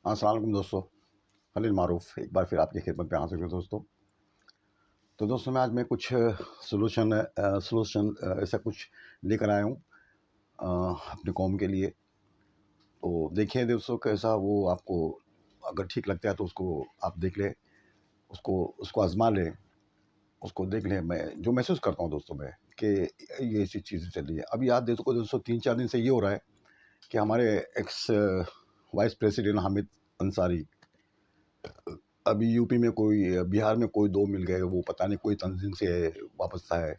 अस्सलाम वालेकुम दोस्तों। खलील मारूफ एक बार फिर आपकी खिदमत में हाजिर हूँ दोस्तों। तो दोस्तों मैं आज मैं कुछ सॉल्यूशन ऐसा कुछ लेकर आया हूँ अपनी कौम के लिए। तो देखिए दोस्तों कैसा वो आपको अगर ठीक लगता है तो उसको आप देख लें, उसको उसको आज़मा लें, उसको देख लें। मैं जो महसूस करता हूँ दोस्तों मैं कि ये ऐसी चीज़ें चल रही है। अभी आज देखो दोस्तों 3-4 दिन से ये हो रहा है कि हमारे x vice president Hamid Ansari अभी यूपी में कोई बिहार में कोई 2 मिल गए, वो पता नहीं कोई तंज़ीम से वाबस्ता है,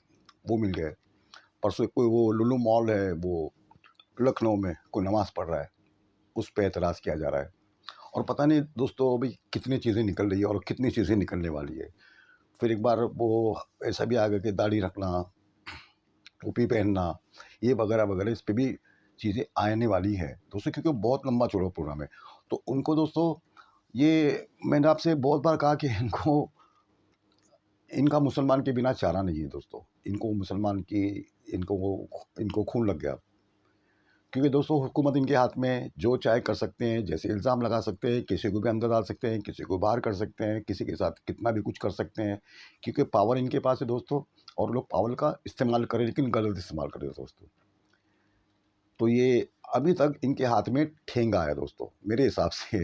वो मिल गए। परसों कोई वो लुलु मॉल है, वो लखनऊ में कोई नमाज़ पढ़ रहा है, उस पे एतराज़ किया जा रहा है। और पता नहीं दोस्तों अभी कितनी चीज़ें निकल रही है और कितनी चीज़ें निकलने वाली है। फिर एक बार वो ऐसा भी आ गया कि दाढ़ी रखना, टोपी पहनना, ये वगैरह-वगैरह इस पे भी चीज़ें आने वाली हैं। दोस्तों क्योंकि बहुत लंबा चौड़ा प्रोग्राम है। तो उनको दोस्तों ये मैंने आपसे बहुत बार कहा कि इनका मुसलमान के बिना चारा नहीं है दोस्तों। इनको मुसलमान की इनको वो इनको खून लग गया। क्योंकि दोस्तों हुकूमत इनके हाथ में जो चाहे कर सकते हैं, जैसे इल्ज़ाम लगा सकते हैं, किसी को भी अंदर डाल सकते हैं, किसी को बाहर कर सकते हैं, किसी के साथ कितना भी कुछ कर सकते हैं। क्योंकि पावर इनके पास है दोस्तों और लोग पावर का इस्तेमाल करें लेकिन गलत इस्तेमाल करें दोस्तों। तो ये अभी तक इनके हाथ में ठेंगा है दोस्तों, मेरे हिसाब से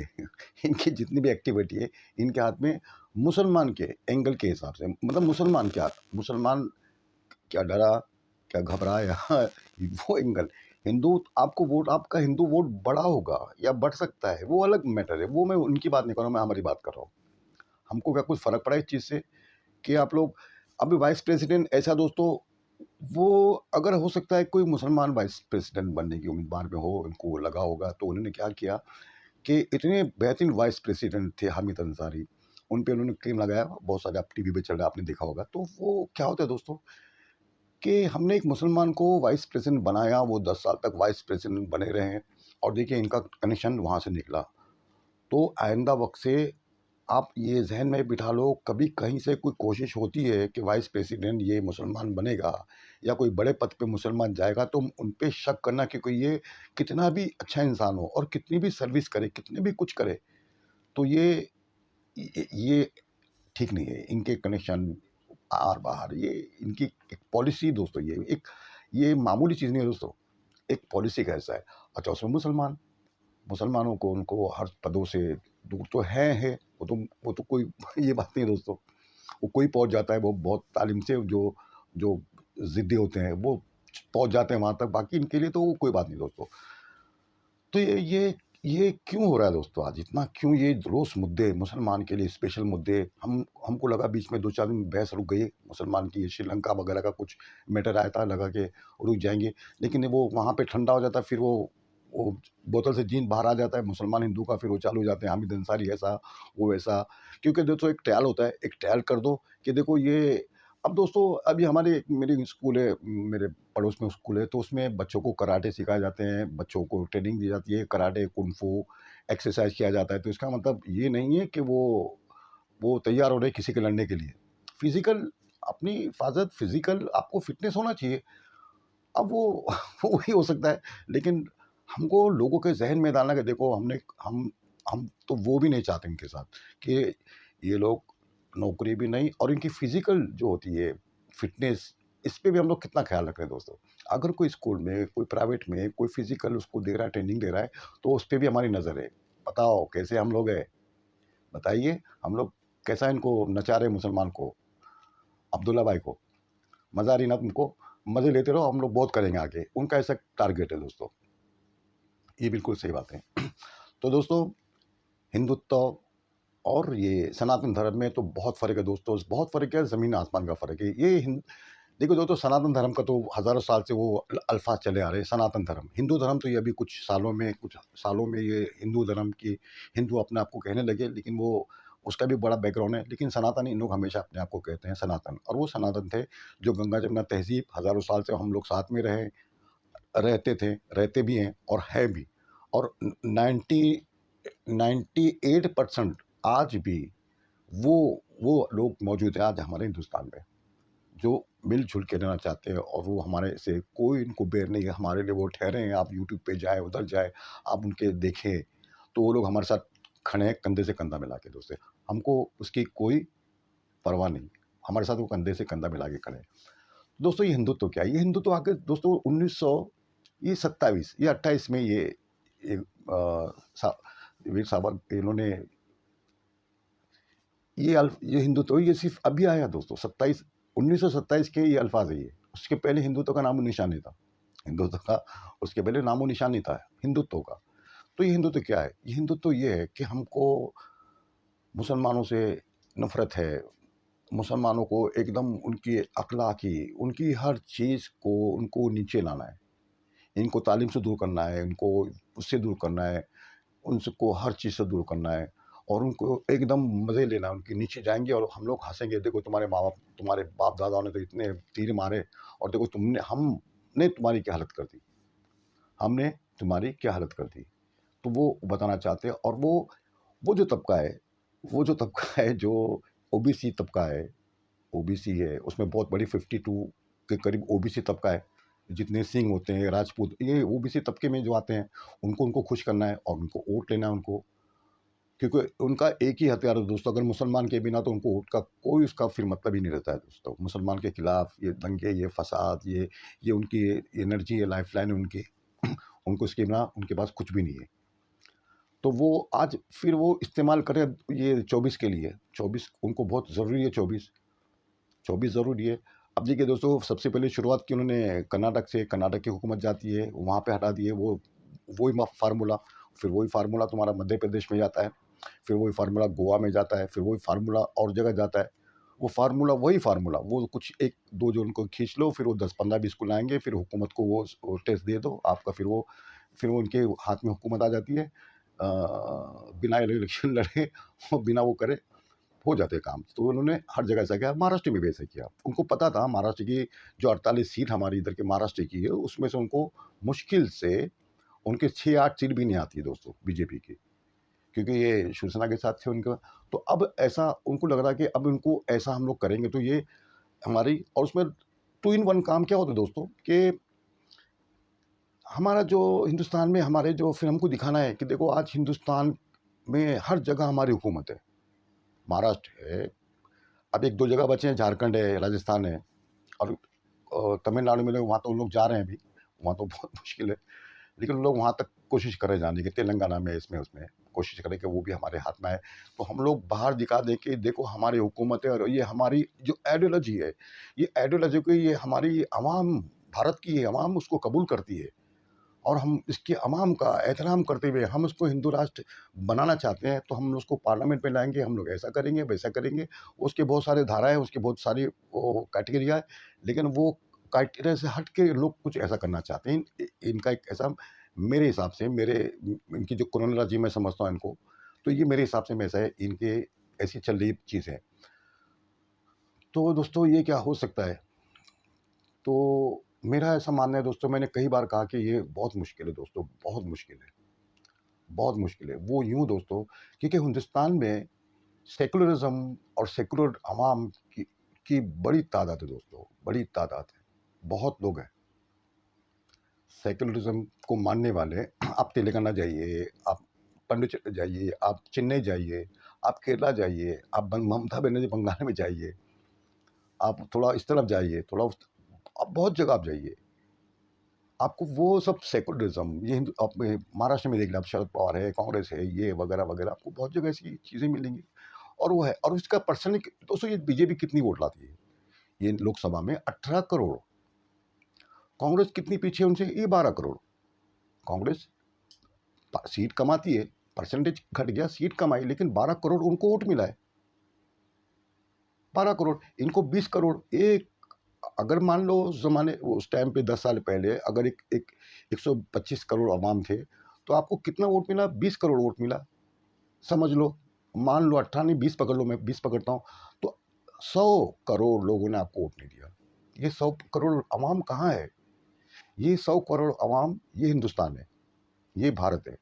इनकी जितनी भी एक्टिविटी है, इनके हाथ में मुसलमान के एंगल के हिसाब से मतलब मुसलमान क्या डरा, क्या घबराया वो एंगल। हिंदू आपको वोट आपका हिंदू वोट बड़ा होगा या बढ़ सकता है, वो अलग मैटर है, वो मैं उनकी बात नहीं कर रहा हूँ, मैं हमारी बात कर रहा हूँ। हमको क्या कुछ फ़र्क पड़ा इस चीज़ से कि आप लोग अभी वाइस प्रेसिडेंट ऐसा दोस्तों वो अगर हो सकता है कोई मुसलमान वाइस प्रेसिडेंट बनने की उम्मीदवार में हो, उनको लगा होगा तो उन्होंने क्या किया कि इतने बेहतरीन वाइस प्रेसिडेंट थे हामिद अंसारी, उन पे उन्होंने क्लेम लगाया, बहुत सारे आप टीवी पे चल रहा है आपने देखा होगा। तो वो क्या होता है दोस्तों कि हमने एक मुसलमान को वाइस प्रेसिडेंट बनाया, वो 10 साल तक वाइस प्रेसिडेंट बने रहे हैं और देखिए इनका कनेक्शन वहाँ से निकला। तो आइंदा वक़्त से आप ये ज़हन में बिठा लो, कभी कहीं से कोई कोशिश होती है कि वाइस प्रेसिडेंट ये मुसलमान बनेगा या कोई बड़े पद पे मुसलमान जाएगा तो उन पे शक करना कि कोई ये कितना भी अच्छा इंसान हो और कितनी भी सर्विस करे, कितने भी कुछ करे, तो ये ठीक नहीं है। इनके कनेक्शन आर-बाहर ये इनकी एक पॉलिसी दोस्तों ये मामूली चीज़ नहीं है दोस्तों, एक पॉलिसी का हिस्सा है। अच्छा उसमें मुसलमानों को उनको हर पदों से दूर तो है, वो तो कोई ये बात नहीं है दोस्तों। वो कोई पहुँच जाता है, वो बहुत तालीम से जो जो ज़िद्दी होते हैं, वो पहुँच जाते हैं वहाँ तक, बाकी इनके लिए तो कोई बात नहीं दोस्तों। तो ये क्यों हो रहा है दोस्तों आज? इतना क्यों ये रोज़ मुद्दे मुसलमान के लिए स्पेशल मुद्दे हमको लगा बीच में 2-4 दिन बहस रुक गई मुसलमान की, श्रीलंका वगैरह का कुछ मैटर आया था, लगा कि रुक जाएँगे। लेकिन वो वहाँ पे ठंडा हो जाता है, फिर वो बोतल से जीन बाहर आ जाता है मुसलमान हिंदू का, फिर वो चालू हो जाते हैं हामिद अंसारी ऐसा, वो वैसा। क्योंकि दोस्तों एक ट्रायल होता है, एक ट्रायल कर दो कि देखो ये अब दोस्तों अभी हमारे मेरी स्कूल है, मेरे पड़ोस में स्कूल है, तो उसमें बच्चों को कराटे सिखाए जाते हैं, बच्चों को ट्रेनिंग दी जाती है, कराटे, कुंग-फू, एक्सरसाइज़ किया जाता है। तो इसका मतलब ये नहीं है कि वो तैयार हो रहे हैं किसी के लड़ने के लिए। फ़िज़िकल अपनी हिफ़ाज़त फ़िज़िकल आपको फ़िटनेस होना चाहिए। अब वो वो वही हो सकता है, लेकिन हमको लोगों के ज़हन में डालना कि देखो हम तो वो भी नहीं चाहते इनके साथ कि ये लोग नौकरी भी नहीं और इनकी फ़िज़िकल जो होती है फ़िटनेस, इस पे भी हम लोग कितना ख़्याल रख रहे हैं दोस्तों। अगर कोई स्कूल में, कोई प्राइवेट में, कोई फ़िज़िकल उसको दे रहा है, ट्रेनिंग दे रहा है, तो उस पे भी हमारी नज़र है। बताओ कैसे हम लोग हैं? बताइए, हम लोग कैसा इनको नचा रहे हैं मुसलमान को, अब्दुल्ला भाई को। मज़ा आ रही ना तुमको? मज़े लेते रहो, हम लोग बहुत करेंगे आगे। उनका ऐसा टारगेट है दोस्तों। ये बिल्कुल सही बात है। तो दोस्तों हिंदुत्व और ये सनातन धर्म में तो बहुत फ़र्क है दोस्तों, बहुत फ़र्क है, ज़मीन आसमान का फ़र्क है। ये हिंद देखो दोस्तों सनातन धर्म का तो हज़ारों साल से वो अल्फ़ाज़ चले आ रहे हैं, सनातन धर्म। हिंदू धर्म तो ये अभी कुछ सालों में ये हिंदू धर्म की हिंदू अपने आप को कहने लगे, लेकिन वो उसका भी बड़ा बैकग्राउंड है। लेकिन सनातनी लोग हमेशा अपने आप को कहते हैं सनातन और वो सनातन थे, जो गंगा जमुना तहज़ीब हज़ारों साल से हम लोग साथ में रहे, रहते थे, रहते भी हैं और है भी। और 98% आज भी वो वो लोग मौजूद हैं आज हमारे हिंदुस्तान में, जो मिल-जुल के रहना चाहते हैं और वो हमारे से कोई इनको बैर नहीं है, हमारे लिए वो ठहरे हैं। आप यूट्यूब पे जाएँ, उधर जाएँ, आप उनके देखें, तो वो लोग हमारे साथ खड़े हैं कंधे से कंधा मिला के दोस्तों, हमको उसकी कोई परवाह नहीं, हमारे साथ वो कंधे से कंधा मिला के खड़े हैं। दोस्तों ये हिंदुत्व क्या है? ये हिंदुत्व आके दोस्तों 1900 ये 27 ये 28 में ये वीर सावरकर इन्होंने ये हिंदुत्व ये सिर्फ अभी आया दोस्तों, 1927 के ये अल्फाज है ये। उसके पहले हिंदुत्व का नामो निशान नहीं था। हिंदुत्व का उसके पहले नामो निशान नहीं था हिंदुत्व का। तो ये हिंदुत्व क्या है? ये हिंदुत्व ये है कि हमको मुसलमानों से नफरत है, मुसलमानों को एकदम उनकी अखलाकी, उनकी हर चीज़ को उनको नीचे लाना है। इनको तालीम से दूर करना है, इनको उससे दूर करना है, उनको हर चीज़ से दूर करना है और उनको एकदम मज़े लेना है। उनके नीचे जाएँगे और हम लोग हँसेंगे, देखो तुम्हारे माँ-बाप, तुम्हारे बाप-दादाओं ने तो इतने तीर मारे और देखो हमने तुम्हारी क्या हालत कर दी, हमने तुम्हारी क्या हालत कर दी। तो वो बताना चाहते हैं और वो जो तबका है, वो जो तबका है जो ओबीसी तबका है, ओबीसी है, उसमें बहुत बड़ी 52 के करीब ओबीसी तबका है। जितने सिंह होते हैं, राजपूत, ये ओबीसी तबके में जो आते हैं, उनको खुश करना है और उनको वोट लेना है उनको। क्योंकि उनका एक ही हथियार है दोस्तों, अगर मुसलमान के बिना तो उनको वोट का कोई उसका फिर मतलब ही नहीं रहता है दोस्तों। मुसलमान के खिलाफ ये दंगे, ये फसाद, ये उनकी एनर्जी है, लाइफ़लाइन है उनकी। उनको इसके बिना उनके पास कुछ भी नहीं है। तो वो आज फिर वो इस्तेमाल करें ये 24 के लिए, 24 उनको बहुत ज़रूरी है 24। 24 ज़रूरी है। अब देखिए दोस्तों, सबसे पहले शुरुआत की उन्होंने कर्नाटक से, कर्नाटक की हुकूमत जाती है, वहाँ पे हटा दिए वही फार्मूला, फिर वही फार्मूला तुम्हारा मध्य प्रदेश में जाता है, फिर वही फार्मूला गोवा में जाता है, फिर वही फार्मूला और जगह जाता है। वो फार्मूला वही फार्मूला, वो कुछ 1-2 जो उनको खींच लो, फिर वो 10, 15, 20 को लाएँगे, फिर हुकूमत को वो टेस्ट दे दो, आपका फिर वो उनके हाथ में हुकूमत आ जाती है। बिना इलेक्शन लड़े और बिना वो करे हो जाते हैं काम। तो उन्होंने हर जगह ऐसा किया, महाराष्ट्र में भी ऐसा किया। उनको पता था महाराष्ट्र की जो 48 सीट हमारी इधर के महाराष्ट्र की है, उसमें से उनको मुश्किल से उनके 6-8 सीट भी नहीं आती है दोस्तों बीजेपी की। क्योंकि ये शिवसेना के साथ थे उनका। तो अब ऐसा उनको लग रहा है कि अब इनको ऐसा हम लोग करेंगे तो ये हमारी और उसमें 2 इन 1 काम क्या होता है दोस्तों कि हमारा जो हिंदुस्तान में हमारे जो फिर हमको दिखाना है कि देखो आज हिंदुस्तान में हर जगह हमारी हुकूमत है। महाराष्ट्र है, अब 1-2 जगह बचे हैं, झारखंड है, राजस्थान है और तमिलनाडु में वहाँ तो लोग जा रहे हैं अभी, वहाँ तो बहुत मुश्किल है। लेकिन लोग वहाँ तक कोशिश कर रहे हैं जाने की, तेलंगाना में, इसमें, उसमें, कोशिश करें कि वो भी हमारे हाथ में आए। तो हम लोग बाहर दिखा दें कि देखो हमारी हुकूमत है और ये हमारी जो आइडियोलॉजी है, ये आइडियोलॉजी को ये हमारी अवाम, भारत की अवाम उसको कबूल करती है और हम इसके अवाम का एहतराम करते हुए हम उसको हिंदू राष्ट्र बनाना चाहते हैं, तो हम उसको पार्लियामेंट में लाएँगे, हम लोग ऐसा करेंगे, वैसा करेंगे। उसके बहुत सारे धाराएँ, उसकी बहुत सारी वो क्राइटेरिया है, लेकिन वो क्राइटेरिया से हट के लोग कुछ ऐसा करना चाहते हैं। इनका एक ऐसा मेरे हिसाब से इनकी जो क्रोनोलॉजी मैं समझता हूँ इनको, तो ये मेरे हिसाब से में ऐसा है, इनके ऐसी चल रही चीज़ है। तो दोस्तों ये क्या हो सकता है? तो मेरा ऐसा मानना है दोस्तों, मैंने कई बार कहा कि ये बहुत मुश्किल है दोस्तों, बहुत मुश्किल है। बहुत मुश्किल है। वो यूँ दोस्तों, क्योंकि हिंदुस्तान में सेकुलरिज़्म और सेकुलर अवाम की बड़ी तादाद है दोस्तों, बड़ी तादाद है। बहुत लोग हैं सेकुलरिज़्म को मानने वाले। आप तेलंगाना जाइए, आप पांडिचेरी जाइए, आप चेन्नई जाइए, आप केरला जाइए, आप ममता बनर्जी बंगाल में जाइए, आप थोड़ा इस तरफ जाइए, थोड़ा आप बहुत जगह आप जाइए। आपको वो सब सेकुलरिज़्म ये हिंदू आप महाराष्ट्र में देख लें, आप शरद पवार है, कांग्रेस है, ये वगैरह-वगैरह, आपको बहुत जगह ऐसी चीज़ें मिलेंगी और वो है और इसका परसेंट दोस्तों ये बीजेपी कितनी वोट लाती है? ये लोकसभा में 18 करोड़, कांग्रेस कितनी पीछे है उनसे? ये 12 करोड़। कांग्रेस सीट कमाती है, परसेंटेज घट गया, सीट कमाई लेकिन 12 करोड़ उनको वोट मिला है। 12 करोड़, इनको 20 करोड़। एक अगर मान लो उस ज़माने उस टाइम पे 10 साल पहले अगर एक एक 125 करोड़ अवाम थे, तो आपको कितना वोट मिला? 20 करोड़ वोट मिला। समझ लो, मान लो 18 नहीं 20 पकड़ लो, मैं 20 पकड़ता हूँ, तो 100 करोड़ लोगों ने आपको वोट नहीं दिया। ये 100 करोड़ अवाम कहाँ है? ये 100 करोड़ अवाम ये हिंदुस्तान है, ये भारत है।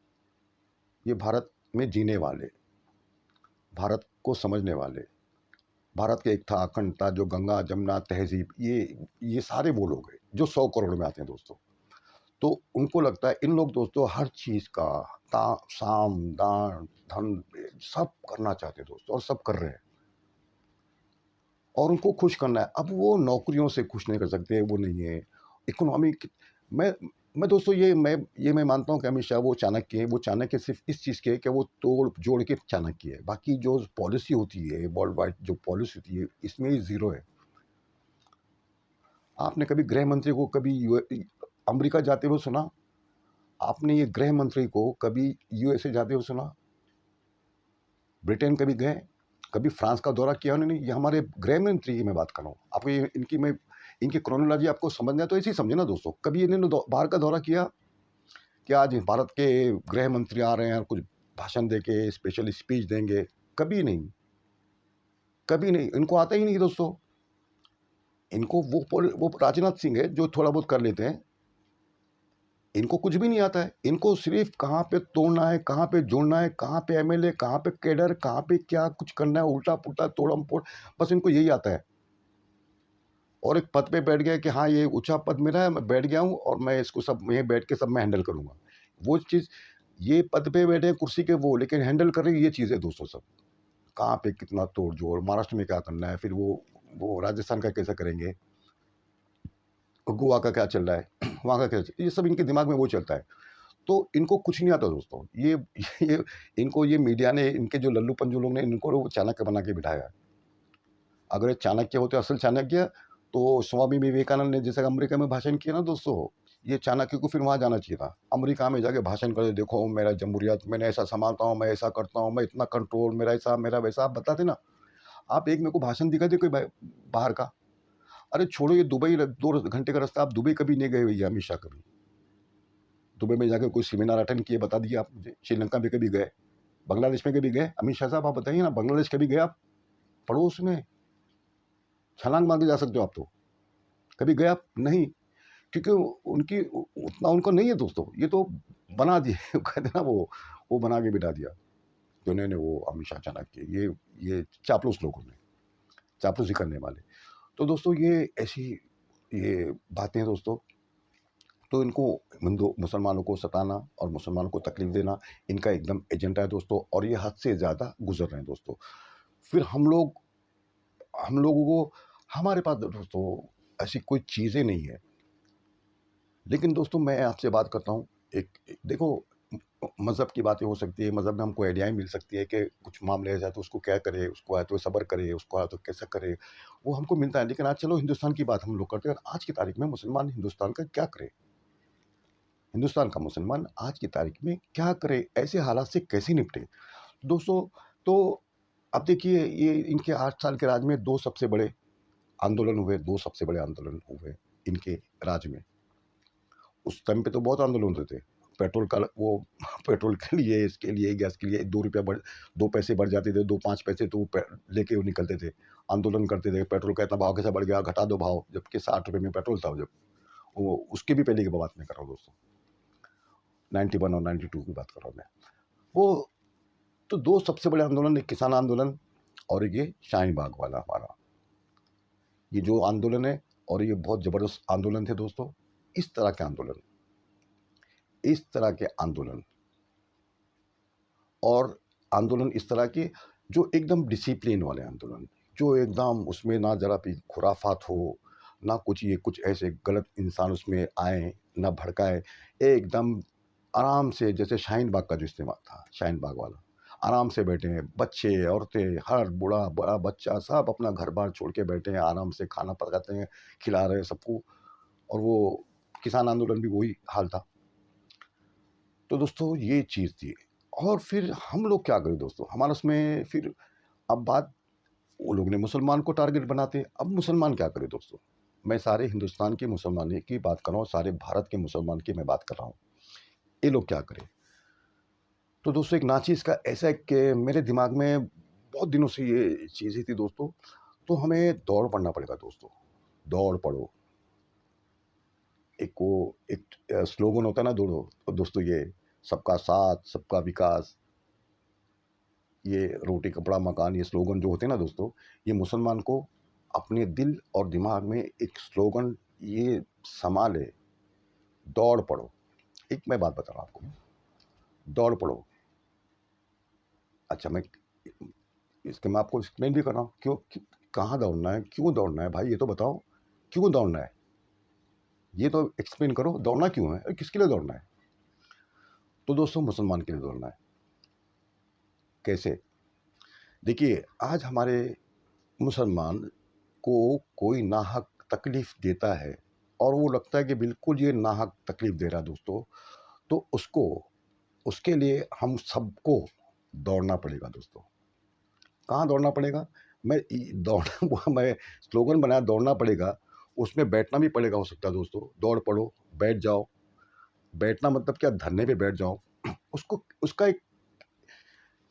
ये भारत में जीने वाले, भारत को समझने वाले, भारत के एकता, अखंडता, जो गंगा, जमुना, तहज़ीब, ये सारे वो लोग हैं, जो 100 करोड़ में आते हैं दोस्तों। तो उनको लगता है इन लोग दोस्तों हर चीज़ का साम दान धन सब करना चाहते हैं दोस्तों, और सब कर रहे हैं, और उनको खुश करना है। अब वो नौकरियों से खुश नहीं कर सकते, वो नहीं है इकोनॉमी। मैं मैं दोस्तों ये मैं मानता हूँ कि अमित शाह वो चाणक्य है, वो चाणक्य सिर्फ इस चीज़ के है कि वो तोड़ जोड़ के चाणक्य है, बाकी जो पॉलिसी होती है वर्ल्ड वाइड, जो पॉलिसी होती है इसमें ज़ीरो है। आपने कभी गृह मंत्री को कभी अमेरिका जाते हुए सुना? आपने ये गृह मंत्री को कभी यूएसए जाते हुए सुना? ब्रिटेन कभी गए? कभी फ्रांस का दौरा किया उन्होंने? ये हमारे गृह मंत्री की मैं बात कर रहा हूँ। आपको ये इनकी क्रोनोलॉजी आपको समझना है तो ऐसे ही समझे ना दोस्तों। कभी इन्होंने बाहर का दौरा किया कि आज भारत के गृह मंत्री आ रहे हैं, कुछ भाषण देके स्पेशल स्पीच देंगे? कभी नहीं, कभी नहीं। इनको आता ही नहीं दोस्तों। इनको वो राजनाथ सिंह है जो थोड़ा बहुत कर लेते हैं। इनको कुछ भी नहीं आता है। इनको सिर्फ कहाँ पे तोड़ना है, कहाँ पे जोड़ना है, कहाँ पे एमएलए, कहाँ पे कैडर, कहाँ पे क्या कुछ करना है, उल्टा पुल्टा तोड़म फोड़, बस इनको यही आता है। और एक पद पे बैठ गया कि हाँ ये ऊंचा पद मेरा है, मैं बैठ गया हूँ और मैं इसको सब यहीं बैठ के सब मैं हैंडल करूँगा। वो चीज़, ये पद पे बैठे हैं कुर्सी के वो, लेकिन हैंडल कर रही है ये चीज़ें दोस्तों सब। कहाँ पे कितना तोड़ जोड़, महाराष्ट्र में क्या करना है, फिर वो राजस्थान का कैसे करेंगे, गोवा का क्या चल रहा है, वहाँ का क्या ये सब इनके दिमाग में वो चलता है। तो इनको कुछ नहीं आता दोस्तों। ये इनको ये मीडिया ने, इनके जो लल्लूपन जो लोग ने, इनको वो चाणक्य बना के बिठाया है। अगर ये चाणक्य होते असल चाणक्य, तो स्वामी विवेकानंद ने जैसे अमेरिका में भाषण किया ना दोस्तों, ये चाणक्य को फिर वहाँ जाना चाहिए था। अमेरिका में जाके भाषण करे, देखो मेरा जमहूरियत, मैंने ऐसा संभालता हूँ, मैं ऐसा करता हूँ, मैं इतना कंट्रोल, मेरा ऐसा मेरा वैसा, आप बताते ना। आप एक मेरे को भाषण दिखा दे कोई बाहर का। अरे छोड़ो, ये दुबई 2 घंटे का रास्ता, आप दुबई कभी नहीं गए भैया, हमेशा कभी दुबई में जाकर कोई सेमिनार अटेंड किए बता दिए आप मुझे? श्रीलंका में कभी गए? बांग्लादेश में कभी गए? अमित शाह साहब आप बताइए ना, बांग्लादेश कभी गए आप? पड़ोस में छलांग मार के जा सकते हो आप तो। कभी गए आप? नहीं। क्योंकि उनकी उतना उनको नहीं है दोस्तों। ये तो बना दिए कहते हैं ना, वो बना के बिठा दिया कि उन्होंने वो अमित शाह चाणक्य, ये चापलूस लोग उन्हें, चापलूसी करने वाले। तो दोस्तों ये ऐसी ये बातें हैं दोस्तों। तो इनको हिंदू मुसलमानों को सताना और मुसलमानों को तकलीफ देना इनका एकदम एजेंडा है दोस्तों, और ये हद से ज़्यादा गुजर रहे हैं दोस्तों। फिर हम लोगों को, हमारे पास दोस्तों ऐसी कोई चीज़ें नहीं है। लेकिन दोस्तों मैं आपसे बात करता हूँ, देखो, मज़हब की बातें हो सकती है, मज़हब में हमको आइडियाएँ मिल सकती है कि कुछ मामले ऐसे आए तो उसको क्या करे, उसको आए तो सब्र करे, उसको आए तो कैसा करे, वो हमको मिलता है। लेकिन आज चलो हिंदुस्तान की बात हम लोग करते हैं। आज की तारीख में मुसलमान हिंदुस्तान का क्या करे? हिंदुस्तान का मुसलमान आज की तारीख में क्या करे? ऐसे हालात से कैसे निपटे? दोस्तों, तो अब देखिए, ये इनके 8 साल के राज में 2 सबसे बड़े आंदोलन हुए, 2 सबसे बड़े आंदोलन हुए इनके राज में। उस टाइम पे तो बहुत आंदोलन होते थे। पेट्रोल का वो पेट्रोल के लिए, इसके लिए, गैस के लिए 2 रुपया 2 पैसे बढ़ जाते थे, 2-5 पैसे तो वो लेके वो निकलते थे। आंदोलन करते थे, पेट्रोल का इतना भाव कैसे बढ़ गया, घटा दो भाव, जबकि 60 रुपए में पेट्रोल था जब। वो उसके भी पहले की बात मैं कर रहा हूँ दोस्तों। 91 और 92 की बात कर रहा हूँ मैं। वो तो 2 सबसे बड़े आंदोलन, एक किसान आंदोलन और एक ये शाहीन बाग वाला हमारा। ये जो आंदोलन है, और ये बहुत ज़बरदस्त आंदोलन थे दोस्तों। इस तरह के आंदोलन, इस तरह के आंदोलन और आंदोलन इस तरह के जो एकदम डिसिप्लिन वाले आंदोलन, जो एकदम उसमें ना ज़रा भी खुराफात हो, ना कुछ ये कुछ ऐसे गलत इंसान उसमें आए, ना भड़काए। एकदम आराम से, जैसे शाहीन बाग का जो इस्तेमाल था, शाहीन बाग वाला, आराम से बैठे हैं, बच्चे, औरतें, हर बूढ़ा, बड़ा, बच्चा सब अपना घर-बार छोड़ के बैठे हैं, आराम से खाना पकाते हैं, खिला रहे हैं सबको। और वो किसान आंदोलन भी वही हाल था। तो दोस्तों ये चीज़ थी। और फिर हम लोग क्या करें दोस्तों, हमारा उसमें फिर अब बात, वो लोग ने मुसलमान को टारगेट बनाते हैं। अब मुसलमान क्या करे दोस्तों? मैं सारे हिंदुस्तान के मुसलमान की बात कर रहा हूँ, सारे भारत के मुसलमान की मैं बात कर रहा हूँ। ये लोग क्या करें? तो दोस्तों एक नाचीज़ का ऐसा है कि मेरे दिमाग में बहुत दिनों से ये चीज़ें थी दोस्तों। तो हमें दौड़ पड़ना पड़ेगा दोस्तों, दौड़ पड़ो। एक स्लोगन होता है ना दौड़ो, तो दोस्तों ये सबका साथ, सबका विकास, ये रोटी कपड़ा मकान, ये स्लोगन जो होते हैं ना दोस्तों, ये मुसलमान को अपने दिल और दिमाग में एक स्लोगन ये समा ले, दौड़ पड़ो। एक मैं बात बता रहा हूँ आपको, दौड़ पड़ो। अच्छा, मैं आपको एक्सप्लेन भी कर रहा हूँ कहाँ दौड़ना है, क्यों दौड़ना है भाई, ये तो बताओ, क्यों दौड़ना है, ये तो एक्सप्लेन करो, दौड़ना क्यों है और किसके लिए दौड़ना है। तो दोस्तों, मुसलमान के लिए दौड़ना है। कैसे? देखिए, आज हमारे मुसलमान को कोई नाहक तकलीफ देता है और वो लगता है कि बिल्कुल ये नाहक तकलीफ दे रहा है दोस्तों, तो उसके लिए हम सबको दौड़ना पड़ेगा दोस्तों। कहाँ दौड़ना पड़ेगा? मैं स्लोगन बनाया, दौड़ना पड़ेगा, उसमें बैठना भी पड़ेगा, हो सकता है दोस्तों। दौड़ पड़ो, बैठ जाओ। बैठना मतलब क्या? धरने पे बैठ जाओ। उसको उसका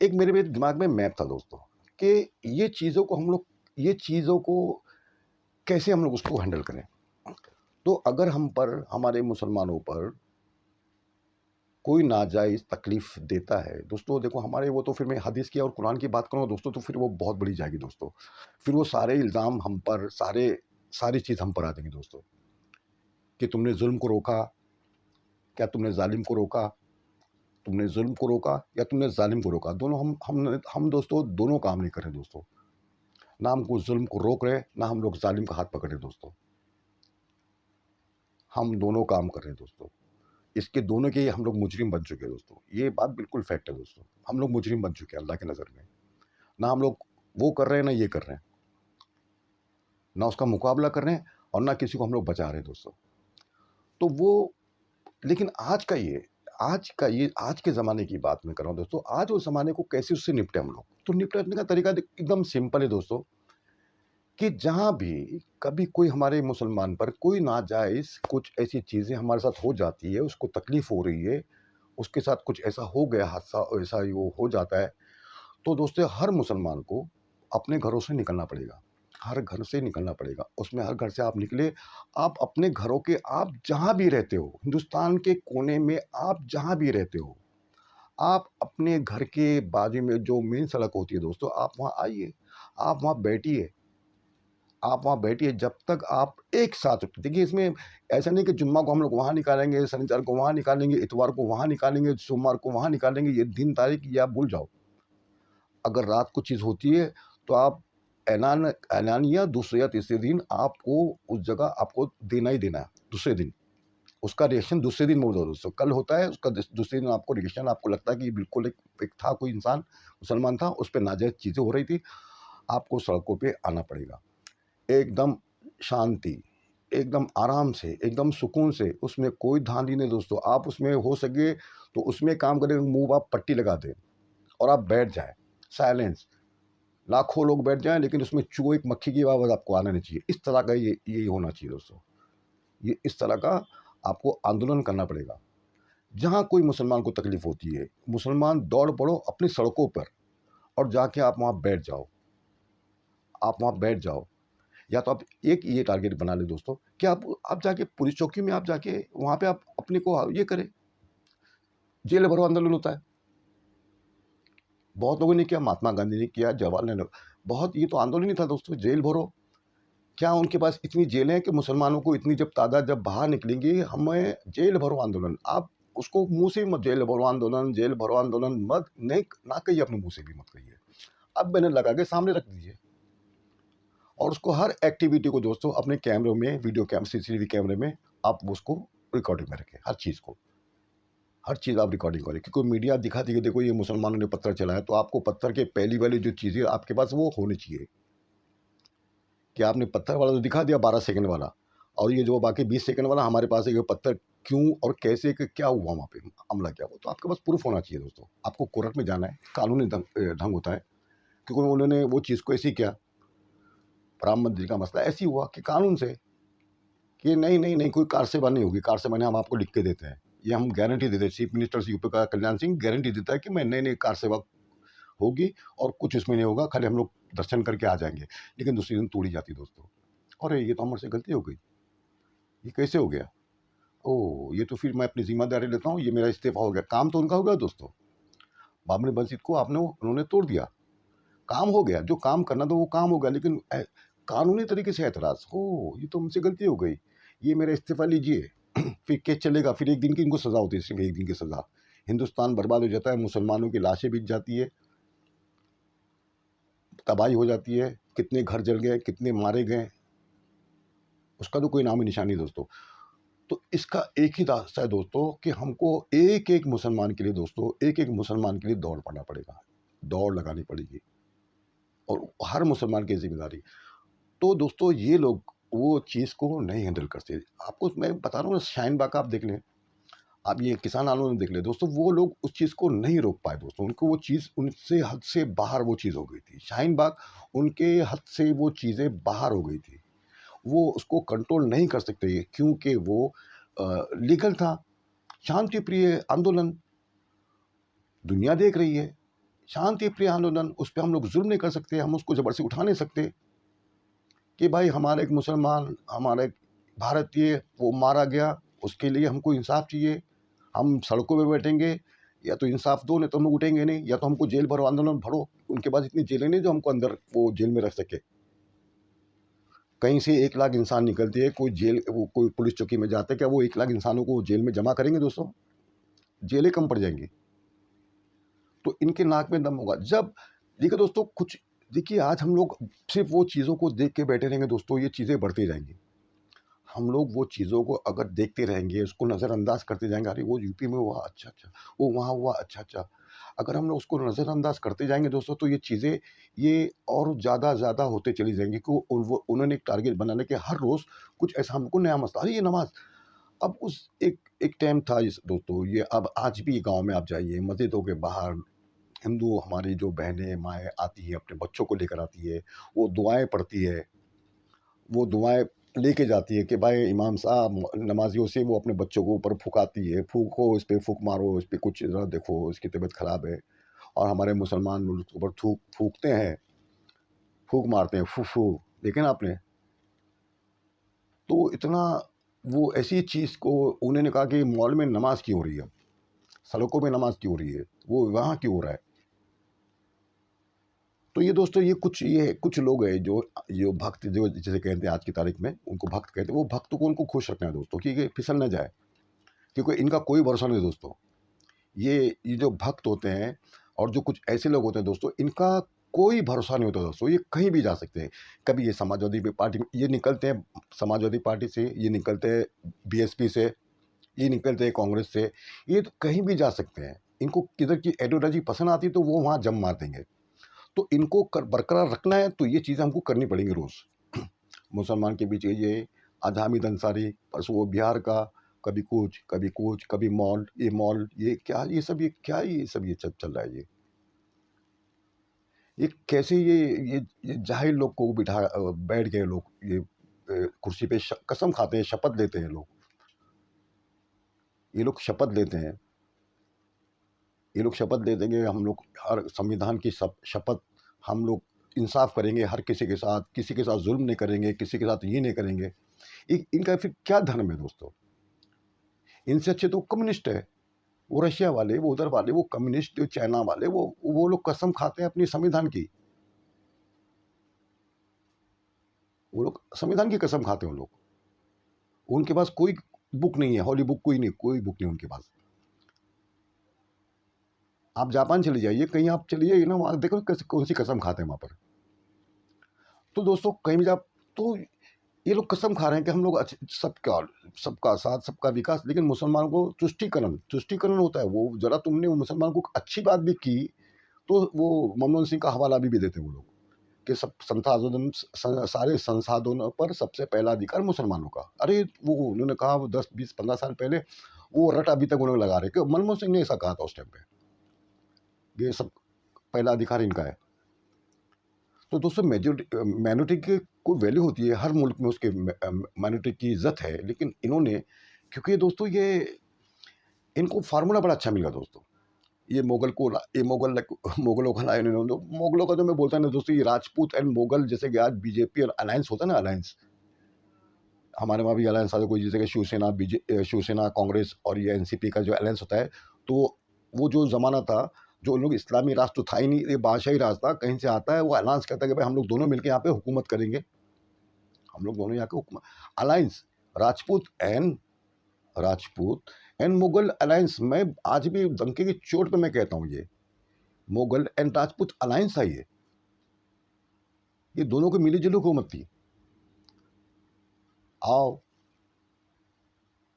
एक मेरे दिमाग में मैप था दोस्तों, कि ये चीज़ों को कैसे हम लोग उसको हैंडल करें। तो अगर हमारे मुसलमानों पर कोई नाजायज़ तकलीफ़ देता है दोस्तों, देखो हमारे वो तो फिर मैं हदीस की और कुरान की बात करूँगा दोस्तों, तो फिर वो बहुत बड़ी जाएगी दोस्तों। फिर वो सारे इल्ज़ाम हम पर, सारी चीज़ हम पर आ जाएंगी दोस्तों, कि तुमने ज़ुल्म को रोका, क्या तुमने ज़ालिम को रोका? तुमने ज़ुल्म को रोका या तुमने ज़ालिम को रोका? दोनों हम दोस्तों दोनों काम नहीं कर रहे दोस्तों। ना हम को ज़ुल्म को रोक रहे, ना हम लोग ज़ालिम का हाथ पकड़ रहे दोस्तों। हम दोनों काम कर रहे हैं दोस्तों। इसके दोनों के हम लोग मुजरिम बन चुके हैं दोस्तों। ये बात बिल्कुल फैक्ट है दोस्तों। हम लोग मुजरिम बन चुके हैं अल्लाह की नज़र में। ना हम लोग वो कर रहे हैं, ना ये कर रहे हैं। ना उसका मुकाबला कर रहे हैं और ना किसी को हम लोग बचा रहे हैं दोस्तों। तो वो लेकिन आज के ज़माने की बात मैं कर रहा हूँ दोस्तों। आज उस ज़माने को कैसे उससे निपटे हम लोग? तो निपटने का तरीका एकदम सिंपल है दोस्तों, कि जहाँ भी कभी कोई हमारे मुसलमान पर कोई नाजायज़ कुछ ऐसी चीज़ें हमारे साथ हो जाती है, उसको तकलीफ़ हो रही है, उसके साथ कुछ ऐसा हो गया, हादसा ऐसा ही वो हो जाता है, तो दोस्तों हर मुसलमान को अपने घरों से निकलना पड़ेगा। हर घर से निकलना पड़ेगा। उसमें हर घर से आप निकले, आप अपने घरों के, आप जहाँ भी रहते हो, हिंदुस्तान के कोने में आप जहाँ भी रहते हो, आप अपने घर के बाजू में जो मेन सड़क होती है दोस्तों, आप वहाँ आइए, आप वहाँ बैठिए। आप वहाँ बैठिए जब तक आप एक साथ देखिए, इसमें ऐसा नहीं कि जुम्मा को हम लोग वहाँ निकालेंगे, शनिवार को वहाँ निकालेंगे, इतवार को वहाँ निकालेंगे, सोमवार को वहाँ निकालेंगे, ये दिन तारीख ये आप भूल जाओ। अगर रात को चीज़ होती है तो आप ऐलानिया दूसरे या तीसरे दिन आपको उस जगह आपको देना ही देना है। दूसरे दिन उसका रिएक्शन दूसरे दिन मोड़ दो दोस्तों। कल होता है उसका दूसरे दिन आपको रिएक्शन, आपको लगता है कि बिल्कुल एक था कोई इंसान मुसलमान था, उस पर नाजायज़ चीज़ें हो रही थी, आपको सड़कों पे आना पड़ेगा। एकदम शांति, एकदम आराम से, एकदम सुकून से, उसमें कोई धांधली नहीं दोस्तों। आप उसमें हो सके तो उसमें काम करें, मुँह आप पट्टी लगा दें और आप बैठ जाएँ, साइलेंस। लाखों लोग बैठ जाएँ लेकिन उसमें चूहे एक मक्खी की आवाज़ आपको आना नहीं चाहिए। इस तरह का ये होना चाहिए दोस्तों। ये इस तरह का आपको आंदोलन करना पड़ेगा। जहाँ कोई मुसलमान को तकलीफ़ होती है, मुसलमान दौड़ पड़ो अपनी सड़कों पर और जाके आप वहाँ बैठ जाओ। आप वहाँ बैठ जाओ। या तो आप एक ये टारगेट बना लें दोस्तों, कि आप जाके पुलिस चौकी में आप जाके वहाँ पे आप अपने को ये करें। जेल भरो आंदोलन होता है। बहुत लोगों ने किया, महात्मा गांधी ने किया, जवाहरलाल नेहरू, बहुत, ये तो आंदोलन ही था दोस्तों, जेल भरो। क्या उनके पास इतनी जेलें हैं कि मुसलमानों को इतनी जब तादाद जब बाहर निकलेंगी, हमें जेल भरो आंदोलन, आप उसको मुँह से मत जेल भरो आंदोलन, जेल भरो आंदोलन मत नहीं ना कहिए, अपने मुँह से भी मत कहिए। अब बैनर लगा के सामने रख दीजिए और उसको हर एक्टिविटी को दोस्तों अपने कैमरों में, वीडियो सीसीटीवी कैमरे में आप उसको रिकॉर्डिंग में रखें, हर चीज़ को। हर चीज़ आप रिकॉर्डिंग करें, क्योंकि मीडिया दिखाती है, देखो ये मुसलमानों ने पत्थर चलाया, तो आपको पत्थर के पहली वाली जो चीज़ें आपके पास वो होनी चाहिए, कि आपने पत्थर वाला तो दिखा दिया 12 सेकंड वाला, और ये जो बाकी 20 सेकंड वाला हमारे पास है, ये पत्थर क्यों और कैसे क्या हुआ वहाँ पे, हमला क्या हुआ, तो आपके पास प्रूफ होना चाहिए दोस्तों। आपको कोर्ट में जाना है, कानूनी ढंग होता है, क्योंकि उन्होंने वो चीज़ को ऐसी किया, राम मंदिर का मसला ऐसी हुआ कि कानून से, कि नहीं नहीं नहीं कोई कारसेवा नहीं होगी, कारसेवा हम आपको लिख के देते हैं, ये हम गारंटी देते हैं। चीफ मिनिस्टर यूपी का कल्याण सिंह गारंटी देता है कि मैं नई कार सेवा होगी और कुछ इसमें नहीं होगा, खाली हम लोग दर्शन करके आ जाएंगे। लेकिन दूसरे दिन तोड़ी जाती दोस्तों। अरे ये तो हमारे से गलती हो गई, ये कैसे हो गया? ओह, ये तो फिर मैं अपनी जिम्मेदारी लेता हूँ, ये मेरा इस्तीफा हो गया। काम तो उनका हो गया दोस्तों, बाबरी मस्जिद को उन्होंने तोड़ दिया, काम हो गया, जो काम करना था वो काम हो गया, लेकिन कानूनी तरीके से एतराज़, ये तो हमसे गलती हो गई, ये मेरा इस्तीफा लीजिए। फिर केस चलेगा, फिर 1 दिन की इनको सज़ा होती है, सिर्फ 1 दिन की सज़ा। हिंदुस्तान बर्बाद हो जाता है, मुसलमानों की लाशें बिक जाती है, तबाही हो जाती है, कितने घर जल गए, कितने मारे गए, उसका तो कोई नाम निशान नहीं दोस्तों। तो इसका एक ही रास्ता है दोस्तों कि हमको एक एक मुसलमान के लिए दोस्तों, एक एक मुसलमान के लिए दौड़ पड़ना पड़ेगा, दौड़ लगानी पड़ेगी, और हर मुसलमान की जिम्मेदारी। तो दोस्तों ये लोग वो चीज़ को नहीं हैंडल करते। आपको मैं बता रहा हूँ ना, शाहीन बाग आप देख लें, आप ये किसान आंदोलन देख लें दोस्तों, वो लोग उस चीज़ को नहीं रोक पाए दोस्तों, उनको वो चीज़ उनसे हद से बाहर वो चीज़ हो गई थी। शाहीन बाग उनके हद से वो चीज़ें बाहर हो गई थी, वो उसको कंट्रोल नहीं कर सकते क्योंकि वो लीगल था, शांति प्रिय आंदोलन, दुनिया देख रही है, शांति प्रिय आंदोलन, उस पर हम लोग जुल्म नहीं कर सकते, हम उसको जबरदस्ती उठा नहीं सकते कि भाई हमारा एक मुसलमान, हमारा एक भारतीय वो मारा गया, उसके लिए हमको इंसाफ चाहिए, हम सड़कों पे बैठेंगे, या तो इंसाफ दो, नहीं तो हम लोग उठेंगे नहीं, या तो हमको जेल भरो, आंदोलन भरो। उनके पास इतनी जेलें नहीं जो हमको अंदर वो जेल में रख सके। कहीं से 1 लाख इंसान निकलते हैं, कोई जेल, वो कोई पुलिस चौकी में जाते हैं, क्या वो 1 लाख इंसानों को जेल में जमा करेंगे दोस्तों? जेलें कम पड़ जाएंगी। तो इनके नाक में दम होगा जब, देखिए दोस्तों, कुछ देखिए, आज हम लोग सिर्फ वो चीज़ों को देख के बैठे रहेंगे दोस्तों, ये चीज़ें बढ़ती जाएंगी। हम लोग वो चीज़ों को अगर देखते रहेंगे, उसको नज़रअंदाज करते जाएंगे, अरे वो यूपी में हुआ, अच्छा अच्छा, वो वहाँ हुआ, अच्छा अच्छा, अगर हम लोग उसको नज़रअंदाज करते जाएंगे दोस्तों, तो ये चीज़ें ये और ज़्यादा ज़्यादा होते चली जाएंगी कि उन्होंने एक टारगेट बनाने के हर रोज़ कुछ ऐसा हमको नया मसला, अरे ये नमाज, अब उस एक टाइम था इस दोस्तों, ये अब आज भी गांव में आप जाइए, मस्जिदों के बाहर हिंदू हमारी जो बहनें माएँ आती हैं, अपने बच्चों को लेकर आती है, वो दुआएँ पढ़ती है, वो दुआएँ लेके जाती है कि भाई इमाम साहब, नमाजियों से वो अपने बच्चों को ऊपर फुकाती है, फूँको, इस पे फूँक मारो, इस पे कुछ ज़रा देखो, इसकी तबीयत ख़राब है। और हमारे मुसलमान लोग उसके ऊपर फूँकते हैं, फूँक मारते हैं, फू-फू, देखे ना आपने? तो इतना वो ऐसी चीज़ को उन्होंने कहा कि मॉल में नमाज़ क्यों हो रही है अब? सड़कों पे नमाज़ क्यों हो रही है? वो वहाँ क्यों हो रहा है? तो ये दोस्तों, ये कुछ लोग हैं जो भक्त, जो जिसे कहते हैं आज की तारीख में उनको भक्त कहते हैं, वो भक्त को उनको खुश रखना है दोस्तों कि ये फिसल ना जाए, क्योंकि इनका कोई भरोसा नहीं दोस्तों। ये जो भक्त होते हैं और जो कुछ ऐसे लोग होते हैं दोस्तों, इनका कोई भरोसा नहीं होता दोस्तों, ये कहीं भी जा सकते हैं। कभी ये समाजवादी पार्टी में ये निकलते हैं, समाजवादी पार्टी से ये निकलते हैं, बीएसपी से ये निकलते हैं, कांग्रेस से, ये तो कहीं भी जा सकते हैं। इनको किधर की आइडियोलॉजी पसंद आती है तो वो वहाँ जम मार देंगे। तो इनको बरकरार रखना है तो ये चीज़ें हमको करनी पड़ेंगी रोज़। मुसलमान के बीच ये आज हामिद अंसारी, परसों वो बिहार का, कभी कुछ कभी कुछ, कभी मॉल, ये मॉल, ये क्या, ये सब ये चल रहा है। ये कैसे ये जाहिल लोग को बैठ गए लोग, ये कुर्सी पे कसम खाते हैं, शपथ लेते हैं लोग, ये लोग शपथ लेते हैं, ये लोग शपथ ले देंगे, हम लोग हर संविधान की शपथ, हम लोग इंसाफ करेंगे, हर किसी के साथ जुल्म नहीं करेंगे, किसी के साथ ये नहीं करेंगे। इनका फिर क्या धर्म है दोस्तों? इनसे अच्छे तो कम्युनिस्ट है, वो रशिया वाले, वो उधर वाले, वो कम्युनिस्ट, चाइना वाले, वो लोग कसम खाते हैं अपनी संविधान की, वो लोग संविधान की कसम खाते हैं। वो लोग, उनके पास कोई बुक नहीं है, हॉली बुक, कोई बुक नहीं उनके पास। आप जापान चले जाइए, कहीं आप चले जाइए ना, वहाँ देखो कौन सी कसम खाते हैं वहाँ पर। तो दोस्तों कहीं भी आप, तो ये लोग कसम खा रहे हैं कि हम लोग सबका सबका साथ, सबका विकास, लेकिन मुसलमानों को तुष्टिकरण होता है। वो जरा तुमने वो मुसलमान को अच्छी बात भी की तो वो मनमोहन सिंह का हवाला भी देते हैं वो लोग कि सब संसाधन, सारे संसाधनों पर सबसे पहला अधिकार मुसलमानों का। अरे वो उन्होंने कहा, वो 10 20 15 साल पहले वो रट अभी तक उन्होंने लगा रहे कि मनमोहन सिंह ने ऐसा कहा था उस टाइम पे, ये सब पहला अधिकार इनका है। तो दोस्तों माइनॉरिटी की कोई वैल्यू होती है, हर मुल्क में उसके माइनॉरिटी की इज्जत है, लेकिन इन्होंने, क्योंकि दोस्तों ये इनको फार्मूला बड़ा अच्छा मिला दोस्तों, ये मुगलों का लाया इन्होंने। मुगलों का तो मैं बोलता नहीं दोस्तों, ये राजपूत एंड मुगल, जैसे कि आज बीजेपी और अलायंस होता है ना, अलायंस, हमारे वहाँ भी अलायंस आता है, कोई जैसे कि शिवसेना कांग्रेस और ये एनसीपी का जो अलायंस होता है, तो वो जो ज़माना था, जो उन लोग इस्लामी राष्ट्र तो था ही नहीं, ये बादशाही राज था, कहीं से आता है, वो अलायंस कहता है कि भाई हम लोग दोनों मिलकर यहाँ पे हुकूमत करेंगे, हम लोग दोनों यहाँ के हुकूमत, alliance, Rajput and Rajput and Mughal alliance, मैं आज भी डंके की चोट पे मैं कहता हूँ, ये मुगल एंड राजपूत अलायंस था, ये दोनों की मिली जुली हुकूमत थी। आओ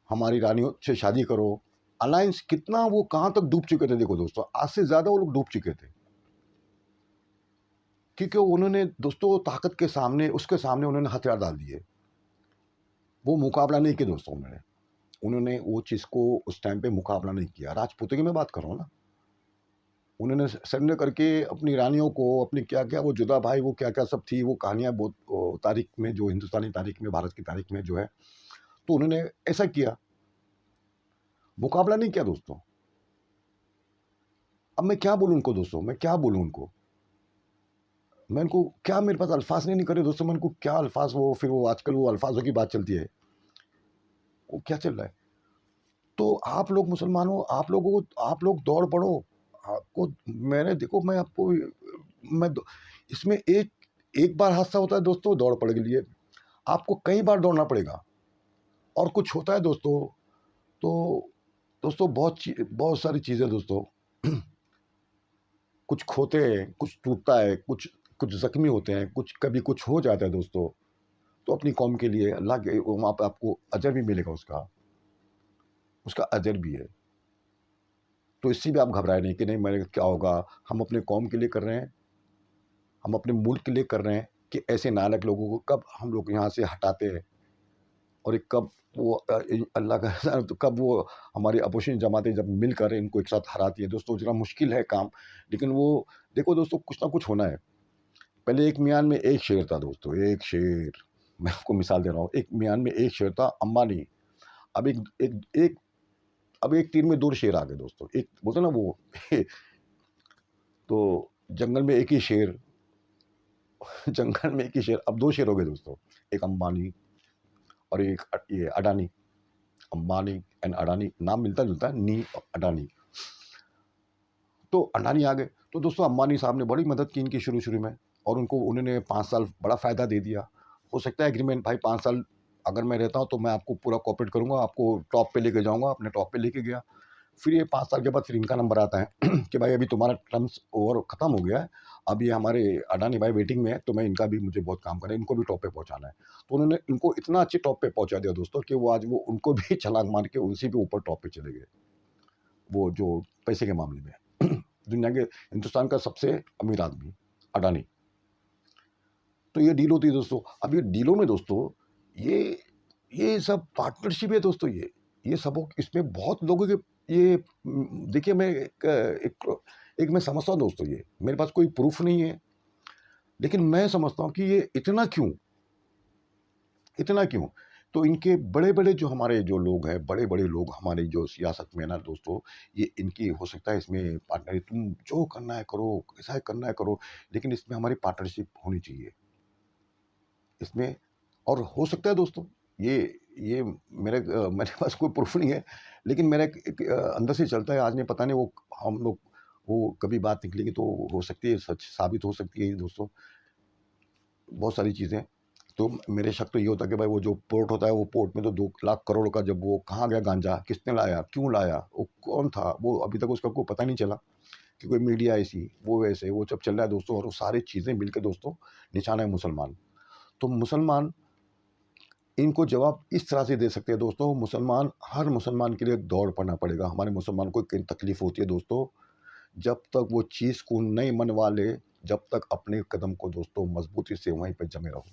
हमारी रानियों से शादी करो, अलायंस कितना वो कहाँ तक डूब चुके थे, देखो दोस्तों, आज से ज़्यादा वो लोग डूब चुके थे, क्योंकि उन्होंने दोस्तों ताकत के सामने, उसके सामने उन्होंने हथियार डाल दिए, वो मुकाबला नहीं किया दोस्तों, उन्होंने वो चीज़ को उस टाइम पे मुकाबला नहीं किया। राजपूतों की मैं बात कर रहा हूँ ना, उन्होंने सरेंडर करके अपनी रानियों को, अपनी क्या क्या वो जुदा भाई, वो क्या क्या सब थी, वो कहानियाँ बहुत तारीख में, जो हिंदुस्तानी तारीख में, भारत की तारीख में जो है, तो उन्होंने ऐसा किया, मुकाबला नहीं किया दोस्तों। अब मैं क्या बोलूँ उनको दोस्तों, मैं क्या बोलूँ उनको, मैं उनको क्या, मेरे पास अल्फाज नहीं करे दोस्तों, मैं उनको क्या अल्फाज, वो फिर वो आजकल वो अल्फाजों की बात चलती है, वो क्या चल रहा है। तो आप लोग मुसलमानों, आप लोगों को, आप लोग दौड़ पड़ो, आपको, मैंने देखो, मैं आपको, मैं इसमें एक एक बार हादसा होता है दोस्तों, दौड़ पड़ के लिए आपको कई बार दौड़ना पड़ेगा, और कुछ होता है दोस्तों, तो दोस्तों बहुत सारी चीज़ें दोस्तों, कुछ खोते हैं, कुछ टूटता है, कुछ कुछ ज़ख्मी होते हैं, कुछ कभी कुछ हो जाता है दोस्तों, तो अपनी कौम के लिए अल्लाह के वहाँ पे आपको अजर भी मिलेगा, उसका उसका अजर भी है। तो इससे भी आप घबराए नहीं कि नहीं मेरे क्या होगा, हम अपने कौम के लिए कर रहे हैं, हम अपने मुल्क के लिए कर रहे हैं, कि ऐसे नालायक लोगों को कब हम लोग यहाँ से हटाते हैं, और एक कब वो अल्लाह का तो कब वो हमारी अपोजिशन जमातें जब मिलकर इनको एक साथ हराती है दोस्तों, जरा मुश्किल है काम, लेकिन वो देखो दोस्तों, कुछ ना कुछ होना है। पहले एक मियान में एक शेर था दोस्तों, एक शेर, मैं आपको मिसाल दे रहा हूँ, एक मियान में एक शेर था, अंबानी। अब एक एक एक अब एक तीर में दो शेर आ गए दोस्तों, एक बोलते ना वो तो जंगल में एक ही शेर, जंगल में एक ही शेर, अब दो शेर हो गए दोस्तों, एक अंबानी और एक ये अडानी। अंबानी एंड अडानी नाम मिलता जुलता है, नी अडानी। तो अडानी आ गए, तो दोस्तों अंबानी साहब ने बड़ी मदद की इनकी शुरू शुरू में, और उनको उन्होंने 5 साल बड़ा फ़ायदा दे दिया। हो सकता है एग्रीमेंट, भाई 5 साल अगर मैं रहता हूँ तो मैं आपको पूरा कॉपरेट करूंगा, आपको टॉप पे लेके जाऊंगा, अपने टॉप पे लेके गया। फिर ये 5 साल के बाद फिर इनका नंबर आता है कि भाई अभी तुम्हारा टर्म्स ओवर ख़त्म हो गया है, अब ये हमारे अडानी भाई वेटिंग में है, तो मैं इनका भी, मुझे बहुत काम करना है, इनको भी टॉप पे पहुंचाना है। तो उन्होंने इनको इतना अच्छे टॉप पे पहुंचा दिया दोस्तों, कि वो आज वो उनको भी छलांग मार के उनसे भी ऊपर टॉप पे चले गए, वो जो पैसे के मामले में दुनिया के, हिंदुस्तान का सबसे अमीर आदमी अडानी। तो ये डील होती है दोस्तों। अब ये डीलों में दोस्तों, ये ये सब पार्टनरशिप है दोस्तों, ये सब इसमें बहुत लोगों के, ये देखिए, मैं एक मैं समझता हूँ दोस्तों, ये मेरे पास कोई प्रूफ नहीं है, लेकिन मैं समझता हूँ कि ये इतना क्यों, इतना क्यों। तो इनके बड़े बड़े जो हमारे जो लोग हैं, बड़े बड़े लोग हमारे जो सियासत में ना दोस्तों, ये इनकी हो सकता है इसमें पार्टनर, तुम जो करना है करो, ऐसा करना है करो, लेकिन इसमें हमारी पार्टनरशिप होनी चाहिए इसमें। और हो सकता है दोस्तों, ये मेरे पास कोई प्रूफ नहीं है, लेकिन मेरा एक अंदर से चलता है, आज नहीं पता नहीं, वो हम लोग, वो कभी बात निकलेगी तो हो सकती है सच साबित हो सकती है दोस्तों, बहुत सारी चीज़ें। तो मेरे शक तो ये होता है कि भाई वो जो पोर्ट होता है, वो पोर्ट में तो 2 लाख करोड़ का, जब वो कहाँ गया गांजा, किसने लाया, क्यों लाया, वो कौन था, वो अभी तक उसका कोई पता नहीं चला, कि कोई मीडिया ऐसी, वो वैसे, वो सब चल रहा है दोस्तों, और वो सारी चीज़ें मिलकर दोस्तों निशाना है मुसलमान। तो मुसलमान इनको जवाब इस तरह से दे सकते हैं दोस्तों, मुसलमान, हर मुसलमान के लिए दौड़ पड़ना पड़ेगा। हमारे मुसलमान को कई तकलीफ होती है दोस्तों, जब तक वो चीज़ को नहीं मनवा ले, जब तक अपने कदम को दोस्तों मजबूती से वहीं पे जमे रहो।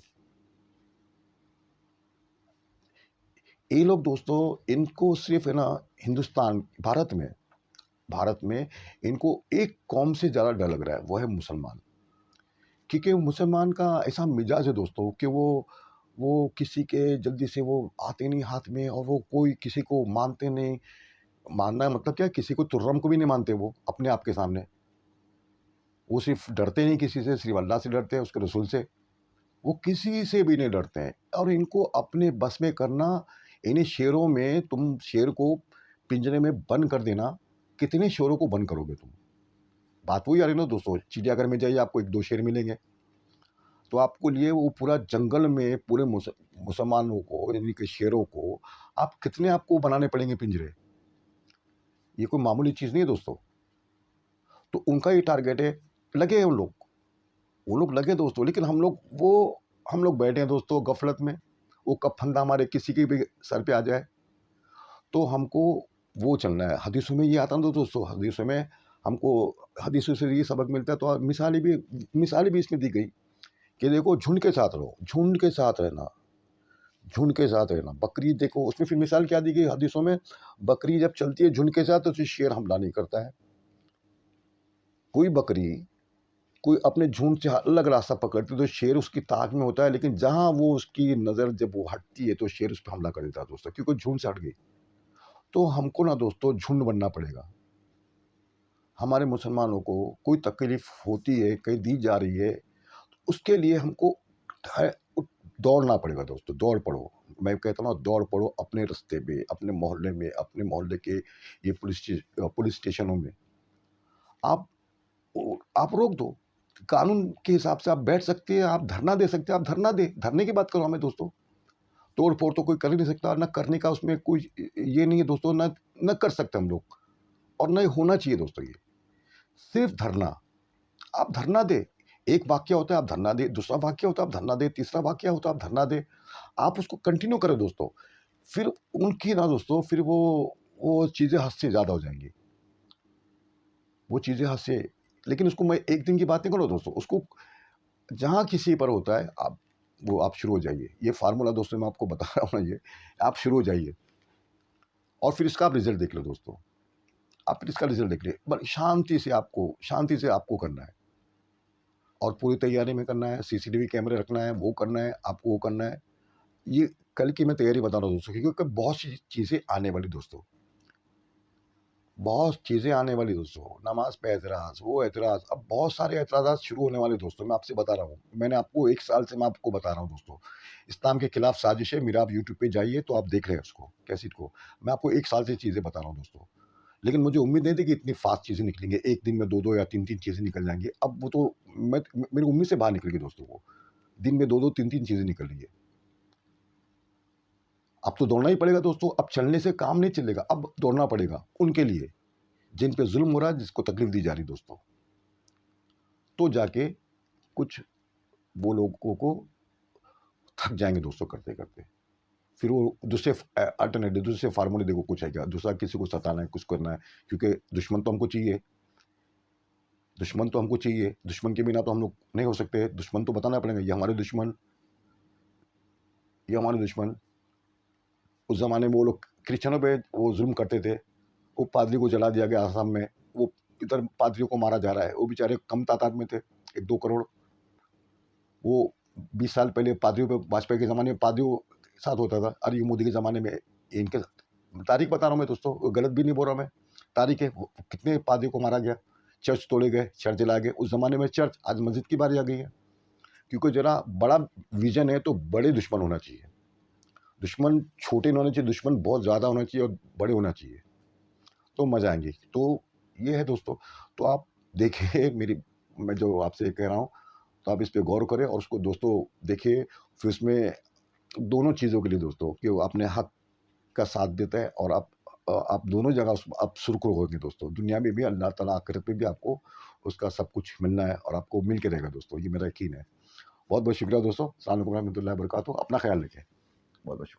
ये लोग दोस्तों, इनको सिर्फ है ना, हिंदुस्तान, भारत में इनको एक कौम से ज़्यादा डर लग रहा है, वो है मुसलमान। क्योंकि मुसलमान का ऐसा मिजाज है दोस्तों, कि वो किसी के जल्दी से वो आते नहीं हाथ में, और वो कोई किसी को मानते नहीं। मानना मतलब क्या है, किसी को तुर्रम को भी नहीं मानते वो अपने आप के सामने। वो सिर्फ डरते नहीं किसी से, सिर्फ अल्लाह से डरते हैं, उसके रसूल से। वो किसी से भी नहीं डरते हैं, और इनको अपने बस में करना, इन्हीं शेरों में, तुम शेर को पिंजरे में बंद कर देना, कितने शेरों को बंद करोगे तुम। बात वही आ रही है ना दोस्तों, चिड़ियाघर में जाइए, आपको 1-2 शेर मिलेंगे, तो आपको लिए वो पूरा जंगल में पूरे मुसलमानों को, यानी कि शेरों को, आप कितने आपको बनाने पड़ेंगे पिंजरे। ये कोई मामूली चीज़ नहीं है दोस्तों। तो उनका ये टारगेट है, लगे हैं वो लोग लगे दोस्तों, लेकिन हम लोग बैठे हैं दोस्तों गफलत में। वो कब फंदा हमारे किसी के भी सर पे आ जाए। तो हमको वो चलना है। हदीसों में ये आता है ना दोस्तों, हदीसों में हमको हदीसों से ये सबक मिलता है। तो मिसालें भी इसमें दी गई कि देखो झुंड के साथ रहो, झुंड के साथ रहना, झुंड के साथ रहना। बकरी देखो उसमें फिर मिसाल क्या दी गई हदीसों में, बकरी जब चलती है झुंड के साथ तो उसे शेर हमला नहीं करता है। कोई बकरी कोई अपने झुंड से अलग रास्ता पकड़ती है तो शेर उसकी ताक में होता है, लेकिन जहाँ वो उसकी नज़र जब वो हटती है तो शेर उस पे हमला कर देता है दोस्तों, क्योंकि झुंड से हट गई। तो हमको ना दोस्तों झुंड बनना पड़ेगा। हमारे मुसलमानों को कोई तकलीफ़ होती है, कहीं दी जा रही है, उसके लिए हमको है दौड़ना पड़ेगा दोस्तों, दौड़ पड़ो। मैं कहता हूँ ना दौड़ पड़ो अपने रास्ते पे, अपने मोहल्ले में, अपने मोहल्ले के ये पुलिस स्टेशनों में। आप आप रोक दो। कानून के हिसाब से आप बैठ सकते हैं, आप धरना दे सकते हैं, आप धरना दें। धरने की बात कर रहा हूँ मैं दोस्तों। तोड़-फोड़ तो कोई कर ही नहीं सकता, ना करने का उसमें कोई ये नहीं है दोस्तों, ना कर सकते हम लोग और ना ही होना चाहिए दोस्तों ये। सिर्फ़ धरना, आप धरना दें। एक वाक्य होता है आप धरना दें, दूसरा वाक्य होता है आप धरना दें, तीसरा वाक्य होता है आप धरना दें। आप उसको कंटिन्यू करें दोस्तों। फिर उनकी ना दोस्तों फिर वो चीज़ें हद से ज़्यादा हो जाएँगी। वो चीज़ें हद से, लेकिन उसको मैं एक दिन की बात नहीं कर रहा हूँ दोस्तों, उसको जहाँ किसी पर होता है आप शुरू हो जाइए। ये फ़ॉर्मूला दोस्तों मैं आपको बता रहा हूँ ना ये, आप शुरू हो जाइए और फिर इसका आप रिज़ल्ट देख लो दोस्तों। आप फिर इसका रिज़ल्ट देख लीजिए। शांति से आपको करना है और पूरी तैयारी में करना है, सीसीटीवी कैमरे रखना है, वो करना है, आपको वो करना है। ये कल की मैं तैयारी बता रहा हूँ दोस्तों, क्योंकि बहुत सी चीज़ें आने वाली दोस्तों। बहुत चीज़ें आने वाली दोस्तों, नमाज़ पे एतराज़, वो एतराज़, अब बहुत सारे एतराज़ात शुरू होने वाले दोस्तों, मैं आपसे बता रहा हूँ। मैंने आपको 1 साल से मैं आपको बता रहा हूँ दोस्तों, इस्लाम के खिलाफ साजिश है, मेरा आप यूट्यूब पे जाइए तो आप देख रहे हैं उसको, कैसेट को। मैं आपको 1 साल से चीज़ें बता रहा हूँ दोस्तों, लेकिन मुझे उम्मीद नहीं थी कि इतनी फ़ास्ट चीज़ें निकलेंगी, एक दिन में 2-2 या 3-3 चीज़ें निकल जाएँगी। अब वो तो मेरी उम्मीद से बाहर निकल गई दोस्तों वो, दिन में 2-2, 3-3 चीज़ें निकल रही है। अब तो दौड़ना ही पड़ेगा दोस्तों, अब चलने से काम नहीं चलेगा, अब दौड़ना पड़ेगा उनके लिए, जिन पे ज़ुल्म हो रहा है, जिसको तकलीफ़ दी जा रही है दोस्तों। तो जाके कुछ वो लोगों को थक जाएँगे दोस्तों करते-करते। फिर वो दूसरे फ़ॉर्मूले देखो कुछ है क्या, दूसरा किसी को सताना है, कुछ करना है, क्योंकि दुश्मन तो हमको चाहिए, दुश्मन के बिना तो हम लोग नहीं हो सकते, दुश्मन तो बताना पड़ेगा, ये हमारे दुश्मन। उस ज़माने में वो लोग क्रिश्चियनों पे वो ज़ुल्म करते थे, वो पादरी को जला दिया गया असम में, वो इधर पादरियों को मारा जा रहा है, वो बेचारे कम तादाद में थे, 1-2 करोड़। वो 20 साल पहले पादरियों पे वाजपेयी के ज़माने में पादरियों के साथ होता था। और ये मोदी के ज़माने में इनके तारीख़ बता रहा हूँ मैं दोस्तों, गलत भी नहीं बोल रहा मैं। तारीख़ है, वो कितने पादरियों को मारा गया, चर्च तोड़े गए, चर्च जलाए गए। उस ज़माने में चर्च, आज मस्जिद की बारी आ गई है। क्योंकि ज़रा बड़ा विज़न है तो बड़े दुश्मन होना चाहिए। दुश्मन छोटे नहीं होने चाहिए, दुश्मन बहुत ज़्यादा होना चाहिए और बड़े होना चाहिए, तो मज़ा आएँगी। तो ये है दोस्तों, तो आप देखिए मैं जो आपसे कह रहा हूँ, तो आप इस पे गौर करें और उसको दोस्तों देखिए। फिर उसमें दोनों चीज़ों के लिए दोस्तों कि वो अपने हक का साथ देता है और आप दोनों जगह आप सुरख़ुर होंगे दोस्तों। दुनिया में भी अल्लाह ताला आखिरत में भी आपको उसका सब कुछ मिलना है और आपको मिल के रहेगा दोस्तों, ये मेरा यकीन है। बहुत-बहुत शुक्रिया दोस्तों। अस्सलाम वालेकुम रहमतुल्लाहि व बरकातहू। अपना ख़्याल रखें। बहुत-बहुत शुक्रिया।